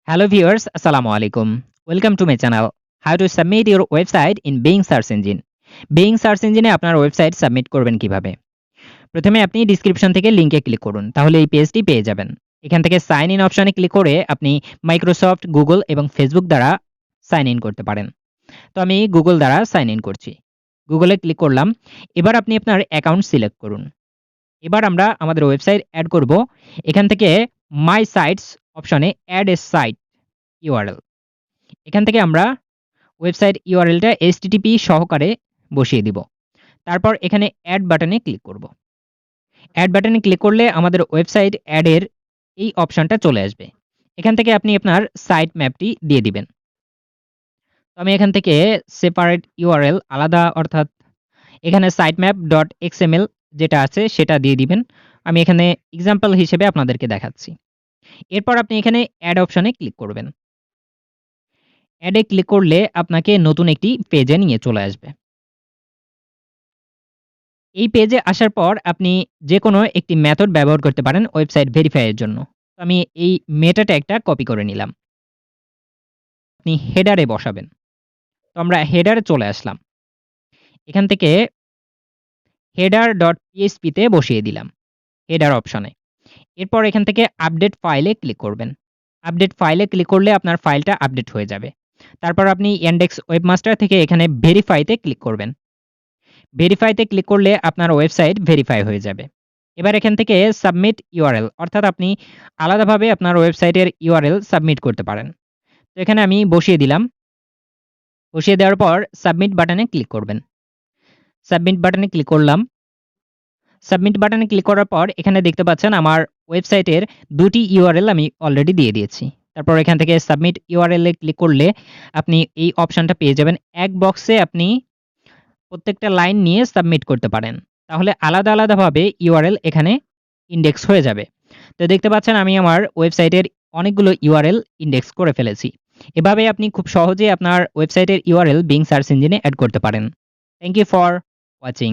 Hello viewers, Assalamu alaikum. Welcome to my channel. How to submit your website in Bing search engine. Bing search engine এ আপনার website submit করবেন কিভাবে? প্রথমে আপনি description থেকে লিংকে click করুন। তাহলে এই পেজটি পেয়ে যাবেন। এখান থেকে সাইন ইন অপশনে ক্লিক করে আপনি মাইক্রোসফট, গুগল এবং ফেসবুক দ্বারা সাইন ইন করতে পারেন। তো আমি গুগল দ্বারা সাইন ইন করছি। গুগলে ক্লিক করলাম। এবার আপনি আপনার অ্যাকাউন্ট সিলেক্ট করুন। এবার আমরা আমাদের ওয়েবসাইট অ্যাড করব। এখান থেকে মাই সাইটস অপশনে অ্যাড এ সাইট URL এখান থেকে আমরা ওয়েবসাইট ইউআরএলটা http সহকারে বসিয়ে দিব। তারপর এখানে অ্যাড বাটনে ক্লিক করব। অ্যাড বাটনে ক্লিক করলে আমাদের ওয়েবসাইট অ্যাডের এই অপশনটা চলে আসবে। এখান থেকে আপনি আপনার সাইট ম্যাপটি দিয়ে দিবেন। তো আমি এখান থেকে সেপারেট ইউআরএল আলাদা অর্থাৎ এখানে sitemap.xml যেটা আছে সেটা দিয়ে দিবেন। আমি এখানে এক্সাম্পল হিসেবে আপনাদেরকে দেখাচ্ছি। এরপর আপনি এখানে অ্যাড অপশনে ক্লিক করবেন। অ্যাডে ক্লিক করলে আপনাকে নতুন একটি পেজে নিয়ে চলে আসবে। এই পেজে আসার পর আপনি যেকোনো একটি মেথড ব্যবহার করতে পারেন ওয়েবসাইট ভেরিফাই এর জন্য। তো আমি এই মেটা ট্যাগটা কপি করে নিলাম। আপনি হেডারে বসাবেন। তো আমরা হেডারে চলে আসলাম। এখান থেকে header.php তে বসিয়ে দিলাম হেডার অপশনে। এরপর এখান থেকে আপডেট ফাইলে ক্লিক করবেন। আপডেট ফাইলে ক্লিক করলে আপনার ফাইলটা আপডেট হয়ে যাবে। তারপর আপনি ইনডেক্স ওয়েবমাস্টার থেকে এখানে ভেরিফাইতে ক্লিক করবেন। ভেরিফাইতে ক্লিক করলে আপনার ওয়েবসাইট ভেরিফাই হয়ে যাবে। এবার এখান থেকে সাবমিট ইউআরএল অর্থাৎ আপনি আলাদাভাবে আপনার ওয়েবসাইটের ইউআরএল সাবমিট করতে পারেন। তো এখানে আমি বসিয়ে দিলাম। বসিয়ে দেওয়ার পর সাবমিট বাটনে ক্লিক করবেন। সাবমিট বাটনে ক্লিক করলাম। সাবমিট বাটনে ক্লিক করার পর এখানে দেখতে পাচ্ছেন আমার ওয়েবসাইটের ২টি ইউআরএল আমি অলরেডি দিয়ে দিয়েছি। তারপর এখান থেকে সাবমিট ইউআরএল এ ক্লিক করলে আপনি এই অপশনটা পেয়ে যাবেন। এক বক্সে আপনি প্রত্যেকটা লাইন নিয়ে সাবমিট করতে পারেন। তাহলে আলাদাভাবে ইউআরএল এখানে ইনডেক্স হয়ে যাবে। তো দেখতে পাচ্ছেন আমি আমার ওয়েবসাইটের অনেকগুলো ইউআরএল ইনডেক্স করে ফেলেছি। এভাবে আপনি খুব সহজেই আপনার ওয়েবসাইটের ইউআরএল বিং সার্চ ইঞ্জিনে এড করতে পারেন। Thank you for watching.